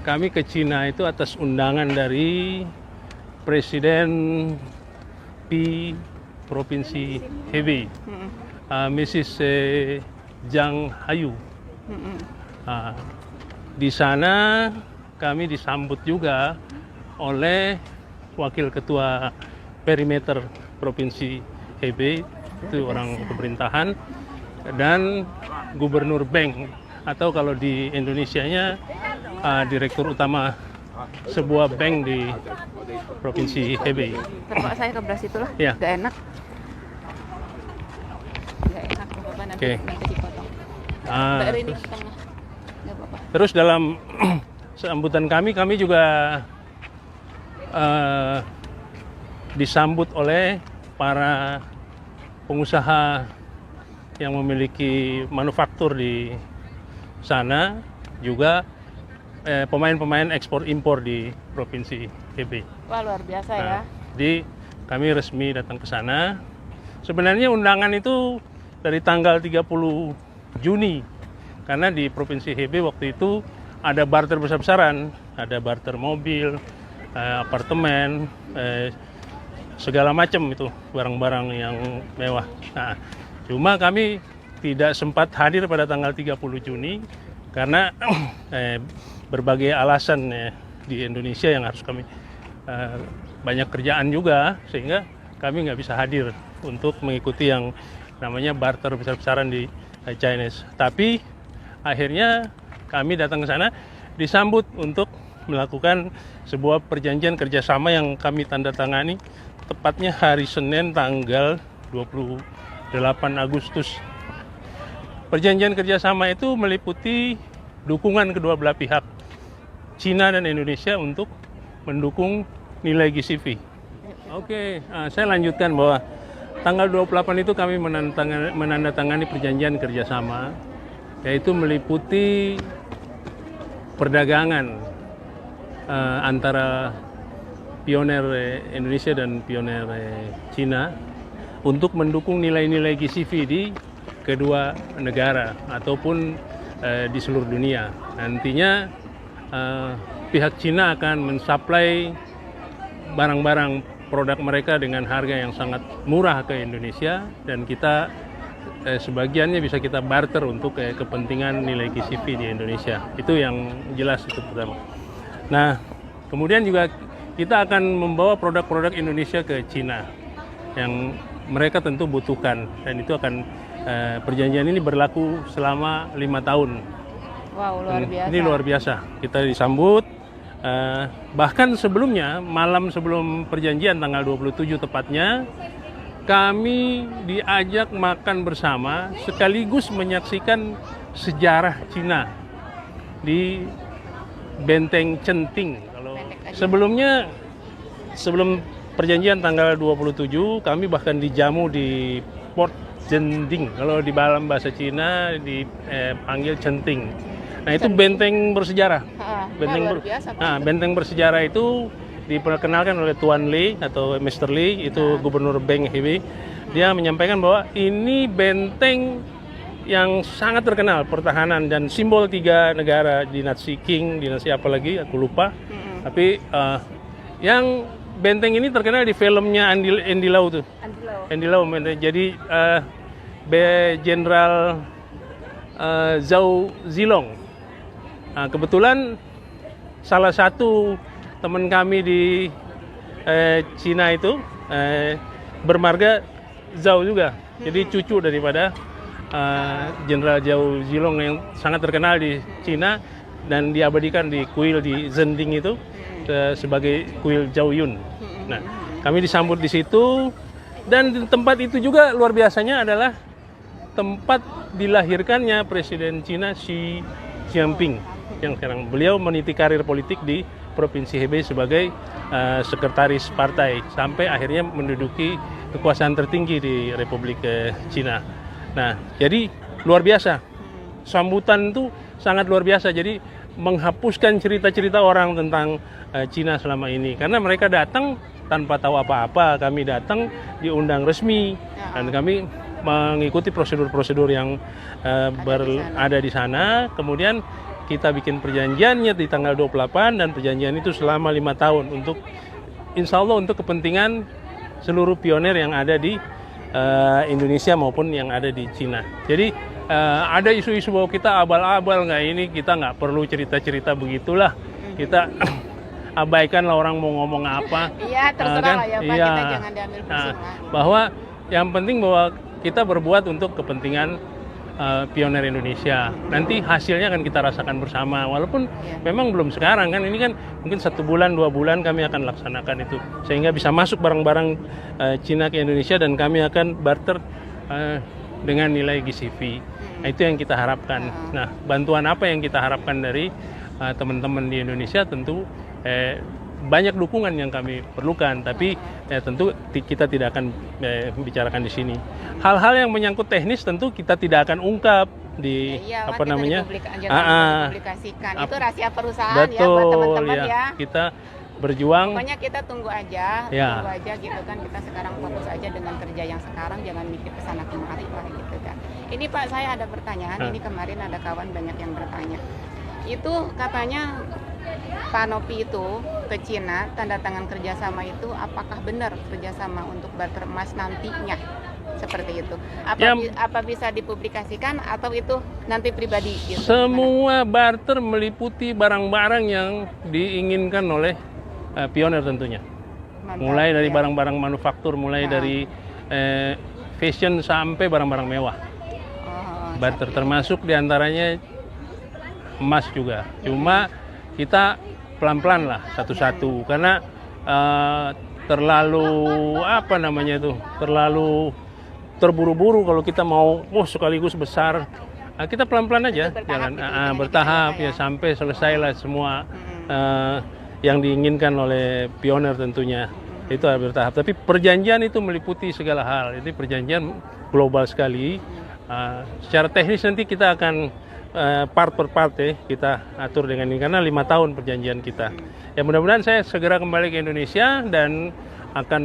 kami ke Cina itu atas undangan dari Presiden P Provinsi Hebei, Mrs. Zhang Hayu. Di sana kami disambut juga oleh Wakil Ketua Perimeter Provinsi Hebei, itu orang pemerintahan, dan Gubernur Bank, atau kalau di Indonesianya Direktur Utama sebuah bank di Provinsi Hebei. Terbawa saya ke beras itu lah, Ya. gak enak. Gak enak, Bapak, nanti, Oke. nanti dipotong. Dari ini ke tengah, gak apa-apa. Terus dalam sambutan kami juga disambut oleh para pengusaha yang memiliki manufaktur di sana, juga pemain-pemain ekspor impor di Provinsi Hebei. Wah, luar biasa ya. Jadi kami resmi datang ke sana. Sebenarnya undangan itu dari tanggal 30 Juni, karena di Provinsi Hebei waktu itu ada barter besar-besaran, ada barter mobil, apartemen, segala macam itu barang-barang yang mewah. Nah, cuma kami tidak sempat hadir pada tanggal 30 Juni karena berbagai alasan di Indonesia yang harus kami banyak kerjaan juga, sehingga kami nggak bisa hadir untuk mengikuti yang namanya barter besar-besaran di Chinese. Tapi akhirnya kami datang ke sana disambut untuk melakukan sebuah perjanjian kerjasama yang kami tanda tangani tepatnya hari Senin tanggal 28 Agustus. Perjanjian kerjasama itu meliputi dukungan kedua belah pihak, Cina dan Indonesia, untuk mendukung nilai gizi fee. Oke, saya lanjutkan bahwa tanggal 28 itu kami menandatangani perjanjian kerjasama, yaitu meliputi perdagangan antara pioner Indonesia dan pioner Cina untuk mendukung nilai-nilai gizi fee di kedua negara ataupun di seluruh dunia. Nantinya pihak Cina akan mensuplai barang-barang produk mereka dengan harga yang sangat murah ke Indonesia, dan kita sebagiannya bisa kita barter untuk kepentingan nilai gizi fee di Indonesia. Itu yang jelas, itu pertama. Nah, kemudian juga kita akan membawa produk-produk Indonesia ke Cina yang mereka tentu butuhkan, dan itu akan perjanjian ini berlaku selama 5 tahun. Wow, luar biasa. Ini luar biasa. Kita disambut. Bahkan sebelumnya, malam sebelum perjanjian tanggal 27 tepatnya, kami diajak makan bersama sekaligus menyaksikan sejarah Cina di Benteng Centing. Kalau sebelumnya, sebelum perjanjian tanggal 27, kami bahkan dijamu di Port Zhending. Kalau di dalam bahasa Cina dipanggil Centing. Nah, itu benteng bersejarah. Benteng bersejarah itu diperkenalkan oleh Tuan Lee atau Mr. Lee, itu Gubernur Bank Hebei. Dia menyampaikan bahwa ini benteng yang sangat terkenal pertahanan dan simbol 3 negara, dinasti Qing, dinasti apa lagi aku lupa. Tapi yang benteng ini terkenal di filmnya Andy Lau tuh. Andy Lau. Jadi Jenderal Zhao Zilong. Nah, kebetulan salah satu teman kami di Cina itu bermarga Zhao juga. Jadi cucu daripada Jenderal Zhao Zilong yang sangat terkenal di Cina dan diabadikan di kuil di Zhending itu sebagai kuil Zhao Yun. Nah, kami disambut di situ, dan di tempat itu juga luar biasanya adalah tempat dilahirkannya Presiden Cina Xi Jinping, yang sekarang beliau meniti karir politik di Provinsi Hebei sebagai sekretaris partai sampai akhirnya menduduki kekuasaan tertinggi di Republik Cina. Nah, jadi luar biasa. Sambutan itu sangat luar biasa. Jadi menghapuskan cerita-cerita orang tentang Cina selama ini, karena mereka datang tanpa tahu apa-apa. Kami datang diundang resmi, dan kami mengikuti prosedur-prosedur yang ada di sana. Kemudian kita bikin perjanjiannya di tanggal 28 dan perjanjian itu selama 5 tahun untuk insya Allah untuk kepentingan seluruh pioner yang ada di Indonesia maupun yang ada di Cina. Jadi ada isu-isu bahwa kita abal-abal nggak ini, kita nggak perlu cerita-cerita begitulah. Kita abaikan lah orang mau ngomong apa. Iya, terserah kan? lah ya Pak, Iya. kita jangan diambil pusing lah. Bahwa yang penting bahwa kita berbuat untuk kepentingan pioner Indonesia. Nanti hasilnya akan kita rasakan bersama. Walaupun memang belum sekarang kan, ini kan mungkin 1 bulan 2 bulan kami akan laksanakan itu sehingga bisa masuk barang-barang Cina ke Indonesia dan kami akan barter dengan nilai GCV. Nah, itu yang kita harapkan. Nah, bantuan apa yang kita harapkan dari teman-teman di Indonesia tentu banyak dukungan yang kami perlukan, tapi tentu kita tidak akan bicarakan di sini. Hal-hal yang menyangkut teknis tentu kita tidak akan ungkap di apa namanya, dipublikasikan. Itu rahasia perusahaan betul, ya buat teman-teman ya. Kita berjuang. Pokoknya kita tunggu aja, Ya. tunggu aja gitu kan. Kita sekarang fokus aja dengan kerja yang sekarang, jangan mikir kesana kemari lah gitu kan. Ini Pak, saya ada pertanyaan. Ini kemarin ada kawan banyak yang bertanya. Itu katanya Pak Nopi itu ke Cina tanda tangan kerjasama itu apakah benar kerjasama untuk barter emas nantinya seperti itu? Apa bisa dipublikasikan atau itu nanti pribadi? Gitu? Semua barter meliputi barang-barang yang diinginkan oleh pioner tentunya. Mantap, mulai dari ya. barang-barang manufaktur, mulai dari fashion sampai barang-barang mewah. Barter termasuk diantaranya emas juga. Cuma kita pelan-pelan lah satu-satu karena terlalu apa namanya itu, terlalu terburu-buru kalau kita mau sekaligus besar. Kita pelan-pelan aja, jangan bertahap ya sampai selesailah semua yang diinginkan oleh pioner tentunya. Itu harus bertahap. Tapi perjanjian itu meliputi segala hal. Ini perjanjian global sekali. Secara teknis nanti kita akan part per part kita atur dengan ini karena 5 tahun perjanjian kita. Ya mudah-mudahan saya segera kembali ke Indonesia dan akan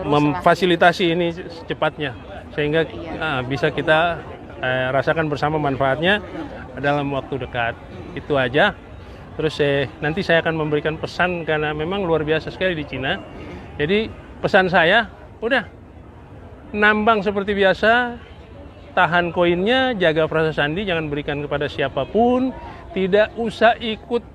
memfasilitasi ini secepatnya sehingga bisa kita rasakan bersama manfaatnya dalam waktu dekat. Itu aja. Terus nanti saya akan memberikan pesan karena memang luar biasa sekali di Cina. Jadi pesan saya udah nambang seperti biasa. Tahan koinnya, jaga frasa sandi, jangan berikan kepada siapapun, tidak usah ikut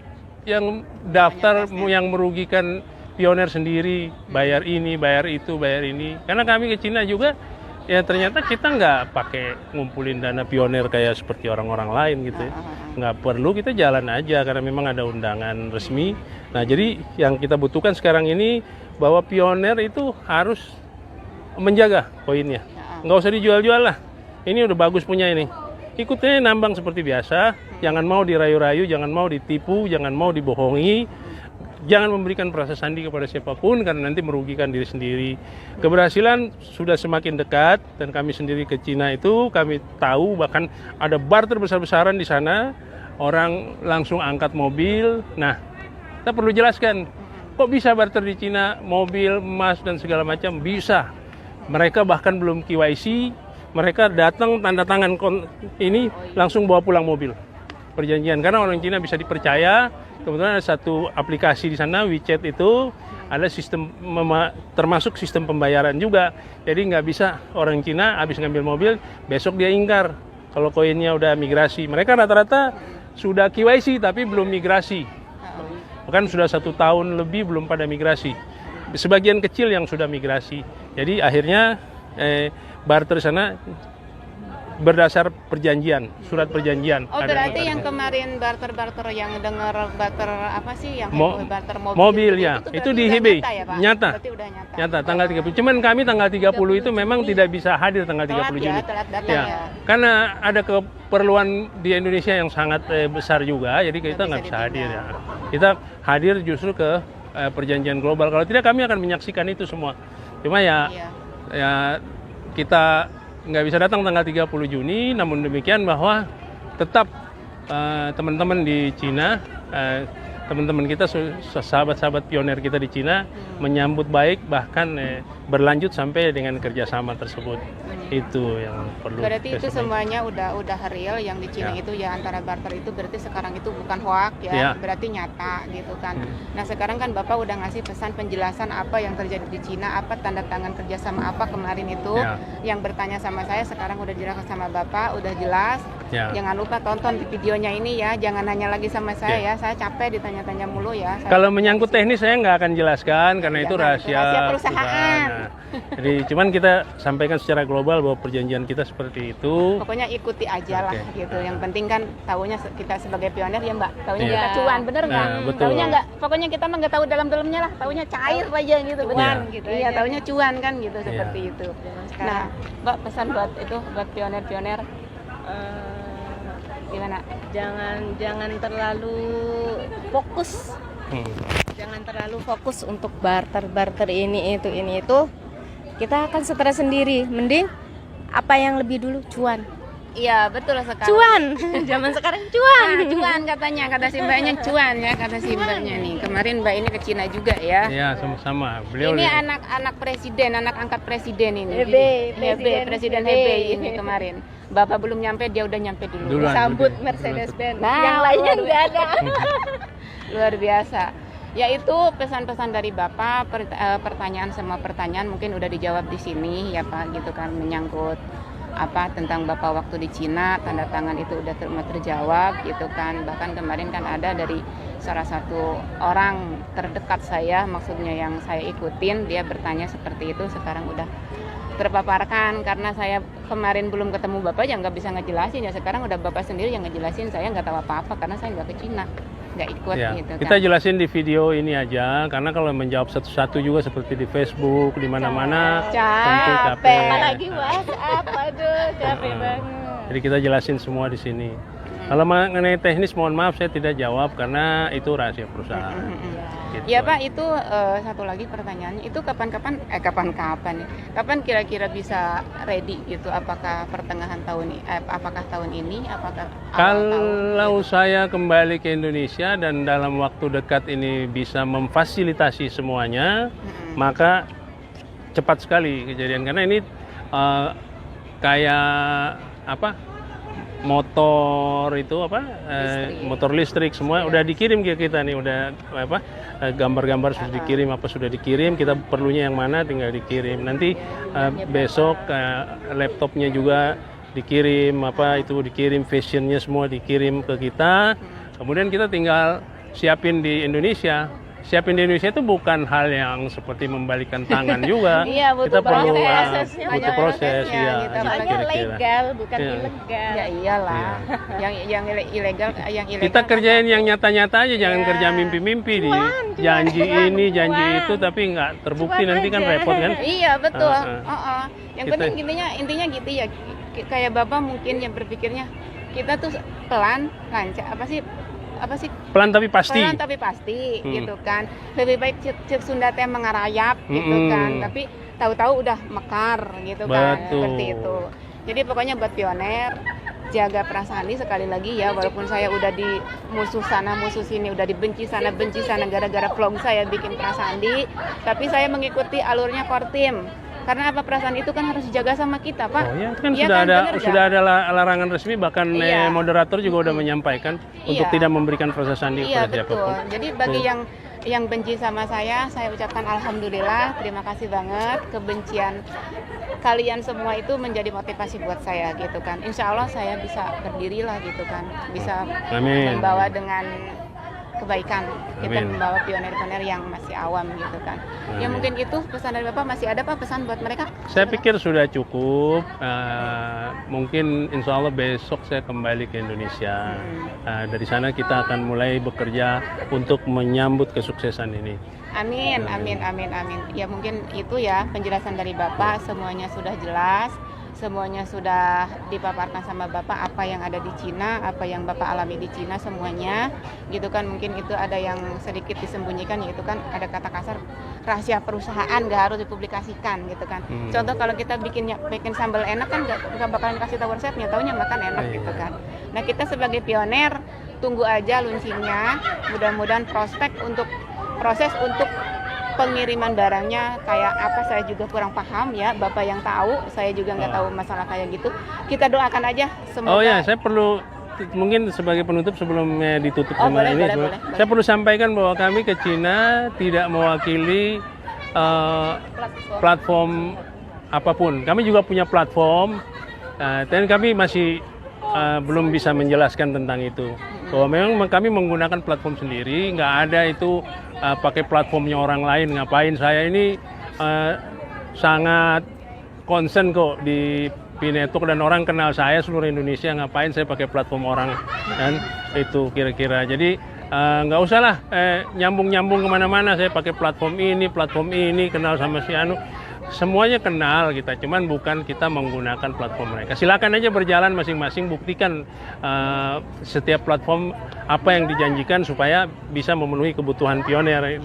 yang daftar yang merugikan pioner sendiri, bayar ini, bayar itu, bayar ini. Karena kami ke Cina juga, ya ternyata kita nggak pakai ngumpulin dana pioner kayak seperti orang-orang lain gitu. Nggak perlu, kita jalan aja karena memang ada undangan resmi. Nah jadi yang kita butuhkan sekarang ini bahwa pioner itu harus menjaga koinnya, nggak usah dijual-jual lah. Ini udah bagus punya ini. Ikutnya nambang seperti biasa, jangan mau dirayu-rayu, jangan mau ditipu, jangan mau dibohongi, jangan memberikan perasa sandi kepada siapapun karena nanti merugikan diri sendiri. Keberhasilan sudah semakin dekat dan kami sendiri ke Cina itu kami tahu bahkan ada barter besar-besaran di sana, orang langsung angkat mobil. Nah, kita perlu jelaskan, kok bisa barter di Cina, mobil, emas dan segala macam bisa. Mereka bahkan belum KYC. Mereka datang tanda tangan ini langsung bawa pulang mobil perjanjian karena orang Cina bisa dipercaya. Kebetulan ada satu aplikasi di sana WeChat itu ada sistem termasuk sistem pembayaran juga. Jadi nggak bisa orang Cina habis ngambil mobil besok dia ingkar kalau koinnya udah migrasi. Mereka rata-rata sudah KYC tapi belum migrasi. Bahkan sudah 1 tahun lebih belum pada migrasi. Sebagian kecil yang sudah migrasi. Jadi akhirnya barter sana berdasar perjanjian, surat perjanjian. Oh berarti yang kemarin barter yang dengar barter apa sih yang barter mobil ya, itu di Hebei nyata. Berarti udah nyata. Nyata tanggal 30. Cuman kami tanggal 30 itu memang tidak bisa hadir tanggal 30 Juni. Telat datang ya. Karena ada keperluan di Indonesia yang sangat besar juga, jadi kita nggak bisa hadir ya. Kita hadir justru ke perjanjian global. Kalau tidak kami akan menyaksikan itu semua. Cuma ya kita nggak bisa datang tanggal 30 Juni, namun demikian bahwa tetap teman-teman di Cina, teman-teman kita, sahabat-sahabat pioner kita di Cina menyambut baik, bahkan berlanjut sampai dengan kerjasama tersebut. Itu yang perlu. Berarti itu kita sampaikan. semuanya udah real yang di Cina Ya. itu ya, antara barter itu berarti sekarang itu bukan hoak ya, Ya. berarti nyata gitu kan. Nah sekarang kan Bapak udah ngasih pesan penjelasan apa yang terjadi di Cina, apa tanda tangan kerjasama apa kemarin itu, Ya. yang bertanya sama saya sekarang udah jelas sama Bapak, udah jelas. Ya. Jangan lupa tonton videonya ini ya, jangan nanya lagi sama saya Ya. ya, saya capek ditanya-tanya mulu ya. Saya Kalau menyangkut teknis saya nggak akan jelaskan karena itu Jangan, itu rahasia rahasia perusahaan. Nah, jadi cuman kita sampaikan secara global bahwa perjanjian kita seperti itu. Pokoknya ikuti aja lah Oke. gitu. Yang penting kan tahunya kita sebagai pioner ya Mbak, tahunya Iya. kita cuan, bener nggak? Nah, betul. Tahunya nggak, pokoknya kita mah nggak tahu dalam-dalamnya lah, tahunya cair aja gitu, Cuan bener. gitu Iya, aja. tahunya cuan kan gitu, Iya. seperti itu. Zaman Nah, sekarang. Mbak pesan buat pioner-pioner Eh, gimana? jangan terlalu fokus, Hmm. jangan terlalu fokus untuk barter ini itu. Kita akan stres sendiri. Mending apa yang lebih dulu, cuan. Iya betul sekali. Cuan. Zaman sekarang cuan. Nah, cuan katanya, kata si Mbaknya cuan ya, kata si Mbaknya nih. Kemarin Mbak ini ke Cina juga ya. Ya sama-sama. Beliau Ini anak presiden, anak angkat presiden ini. Hebe, Presiden Hebe. Hebe ini kemarin. Bapak belum nyampe, dia udah nyampe dulu. Duluan. Sambut Duluan. Mercedes-Benz. Nah, yang lainnya nggak ada. Luar biasa. Yaitu pesan-pesan dari Bapak, semua pertanyaan mungkin udah dijawab di sini ya Pak, gitu kan, menyangkut apa tentang Bapak waktu di Cina, tanda tangan itu udah terjawab gitu kan. Bahkan kemarin kan ada dari salah satu orang terdekat saya, maksudnya yang saya ikutin, dia bertanya seperti itu, sekarang udah terpaparkan. Karena saya kemarin belum ketemu Bapak ya nggak bisa ngejelasin ya, sekarang udah Bapak sendiri yang ngejelasin, saya nggak tahu apa-apa karena saya nggak ke Cina, nggak ikut Ya, gitu kita kan. jelasin di video ini aja karena kalau menjawab satu-satu juga seperti di Facebook di mana-mana tentu capek. Apalagi WhatsApp, aduh capek Heeh. banget. Jadi kita jelasin semua di sini. Kalau mengenai teknis mohon maaf saya tidak jawab karena itu rahasia perusahaan. Gitu. Ya Pak, itu satu lagi pertanyaannya, itu kapan kira-kira bisa ready gitu? Apakah pertengahan tahun ini? Apakah tahun ini? Apakah awal tahun? Kalau saya kembali ke Indonesia dan dalam waktu dekat ini bisa memfasilitasi semuanya, maka cepat sekali kejadian karena ini kayak apa? Motor itu apa? Motor listrik semua udah dikirim ke kita nih, udah apa? Gambar-gambar sudah dikirim, apa sudah dikirim, kita perlunya yang mana tinggal dikirim. Nanti besok laptopnya juga dikirim, apa itu dikirim, fashionnya semua dikirim ke kita. Kemudian kita tinggal siapin di Indonesia. Siapin di Indonesia itu bukan hal yang seperti membalikkan tangan juga. Iya, butuh kita perlu prosesnya, butuh banyak proses prosesnya ya, gitu. gitu Soalnya kira-kira. legal, bukan Iya. ilegal. Ya iyalah. Yang ilegal Kita kerjain yang nyata-nyata aja, jangan Iya. kerja mimpi-mimpi di janji ini, janji itu, tapi nggak terbukti Cuan nanti kan aja. repot kan. Iya betul. Heeh. Yang Kita- penting intinya gitu ya. Kayak Bapak mungkin yang berpikirnya kita tuh pelan, lancar, apa sih Pelan tapi pasti. pelan tapi pasti gitu kan. Lebih baik cip Sunda teh mengarayap gitu Mm-mm. kan. Tapi tahu-tahu udah mekar gitu kan. Betul. Seperti itu. Jadi pokoknya buat pioner jaga perasaan ini sekali lagi ya, walaupun saya udah di musuh sana musuh sini, udah dibenci sana gara-gara vlog saya bikin perasaan tapi saya mengikuti alurnya Kortim. Karena apa, perasaan itu kan harus dijaga sama kita, Pak. Oh ya, kan Iya sudah kan, ada bener sudah nggak? ada larangan resmi, bahkan Iya. moderator juga udah menyampaikan untuk Iya. tidak memberikan proses sandi Iya kepada betul. siapapun. Jadi bagi Iya. yang benci sama saya ucapkan alhamdulillah, terima kasih banget. Kebencian kalian semua itu menjadi motivasi buat saya gitu kan. Insya Allah saya bisa berdiri lah gitu kan, bisa Amin. membawa dengan kebaikan. Kita Amin. membawa pioner-pioner yang masih awam gitu kan. Ya Amin. mungkin itu pesan dari Bapak. Masih ada Pak pesan buat mereka? Saya pikir sudah cukup. Mungkin insya Allah besok saya kembali ke Indonesia. Dari sana kita akan mulai bekerja untuk menyambut kesuksesan ini. Amin, amin, amin, amin. Ya mungkin itu ya penjelasan dari Bapak, semuanya sudah jelas, semuanya sudah dipaparkan sama Bapak apa yang ada di Cina, apa yang Bapak alami di Cina semuanya, gitu kan. Mungkin itu ada yang sedikit disembunyikan, yaitu kan ada kata kasar rahasia perusahaan, nggak harus dipublikasikan gitu kan. Contoh kalau kita bikin sambal enak kan nggak bakalan kasih tahu resepnya, taunya makan enak gitu kan. Nah kita sebagai pioner tunggu aja launchingnya, mudah-mudahan proses untuk pengiriman barangnya kayak apa saya juga kurang paham ya. Bapak yang tahu, saya juga nggak tahu masalah kayak gitu. Kita doakan aja semoga. Oh ya, saya perlu mungkin sebagai penutup sebelum ditutup boleh, ini, boleh. saya perlu sampaikan bahwa kami ke Cina tidak mewakili platform apapun. Kami juga punya platform, dan kami masih belum bisa menjelaskan tentang itu. Bahwa memang kami menggunakan platform sendiri, nggak ada itu pakai platformnya orang lain. Ngapain saya ini sangat concern kok di P-Network dan orang kenal saya seluruh Indonesia, ngapain saya pakai platform orang, dan itu kira-kira. Jadi nggak usah lah nyambung-nyambung kemana-mana, saya pakai platform ini, kenal sama si Anu. Semuanya kenal kita, cuman bukan kita menggunakan platform mereka. Silakan aja berjalan masing-masing, buktikan setiap platform apa yang dijanjikan supaya bisa memenuhi kebutuhan pioner.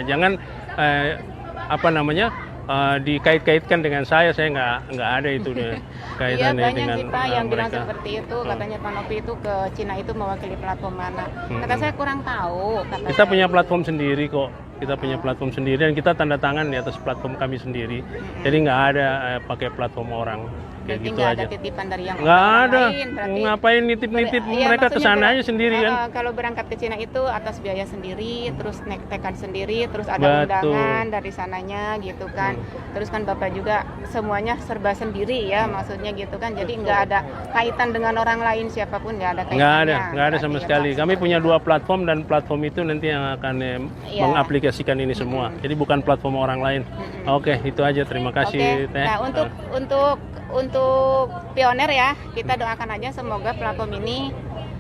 Jangan dikait-kaitkan dengan saya nggak ada itu deh kaitannya banyak dengan sih Pak yang bilang mereka. seperti itu, katanya Pak Novi itu ke Cina itu mewakili platform mana. Kata saya kurang tahu. Kita punya platform sendiri kok. Kita punya platform sendiri dan kita tanda tangan di atas platform kami sendiri. Jadi nggak ada pakai platform orang. Kayak Berarti gitu nggak aja. ada titipan dari yang Nggak orang ada. lain, berarti Ngapain nitip-nitip Iya, mereka maksudnya kesana aja sendiri kan. Kalau berangkat ke Cina itu atas biaya sendiri, terus naik tekad sendiri, terus ada Betul. undangan dari sananya gitu kan. Terus kan Bapak juga semuanya serba sendiri ya, maksudnya gitu kan. Jadi nggak ada kaitan dengan orang lain siapapun, nggak ada kaitannya. Nggak ada sama Berarti ya, sekali. Pak, Kami seperti punya itu. 2 platform dan platform itu nanti yang akan Iya. mengaplikasikan ini semua. Jadi bukan platform orang lain. Oke, itu aja. Terima kasih, Oke. Teh. Nah, untuk pioner ya, kita doakan aja semoga platform ini,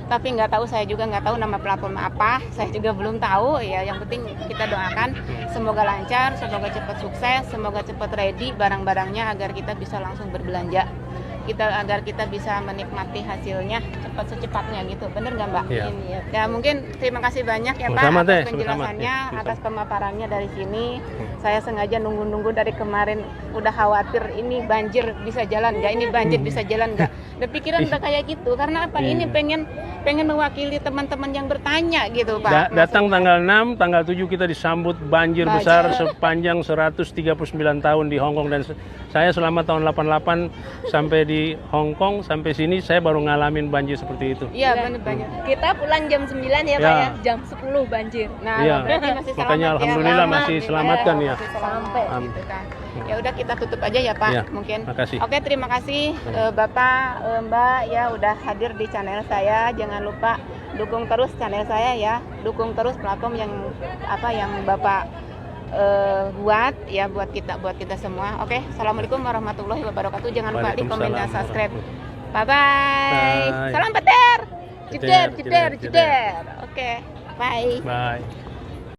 tapi nggak tahu, saya juga nggak tahu nama platform apa, saya juga belum tahu ya. Yang penting kita doakan semoga lancar, semoga cepat sukses, semoga cepat ready barang-barangnya agar kita bisa langsung berbelanja. Agar kita bisa menikmati hasilnya cepat secepatnya gitu, bener nggak Mbak? Iya. Ini ya. Ya, mungkin terima kasih banyak ya Pak Sama-sama, atas Teh. penjelasannya, Sama-sama. atas pemaparannya dari sini. Saya sengaja nunggu-nunggu dari kemarin, udah khawatir ini banjir bisa jalan nggak, ini banjir bisa jalan nggak. Udah pikiran udah kayak gitu, karena apa? Ini pengen mewakili teman-teman yang bertanya gitu Pak. Datang tanggal 6, tanggal 7 kita disambut banjir besar sepanjang 139 tahun di Hong Kong, dan saya selama tahun 88 sampai di Hong Kong sampai sini saya baru ngalamin banjir seperti itu. Iya benar banyak. Kita pulang jam 9 ya Pak Ya. ya, jam 10 banjir. Nah, Iya. berarti masih selamat Makanya ya. alhamdulillah Selamat. masih selamatkan ya. Masih sampai gitu kan. Ya udah kita tutup aja ya Pak, Iya, mungkin. makasih. Oke, terima kasih Bapak, Mbak ya udah hadir di channel saya. Jangan lupa dukung terus channel saya ya. Dukung terus platform yang Bapak buat ya, buat kita semua. Oke, assalamualaikum warahmatullahi wabarakatuh. Jangan lupa di komen dan subscribe. Bye bye. Bye. Salam petir. Jeder, Jeder. jeder. Oke, bye. Bye.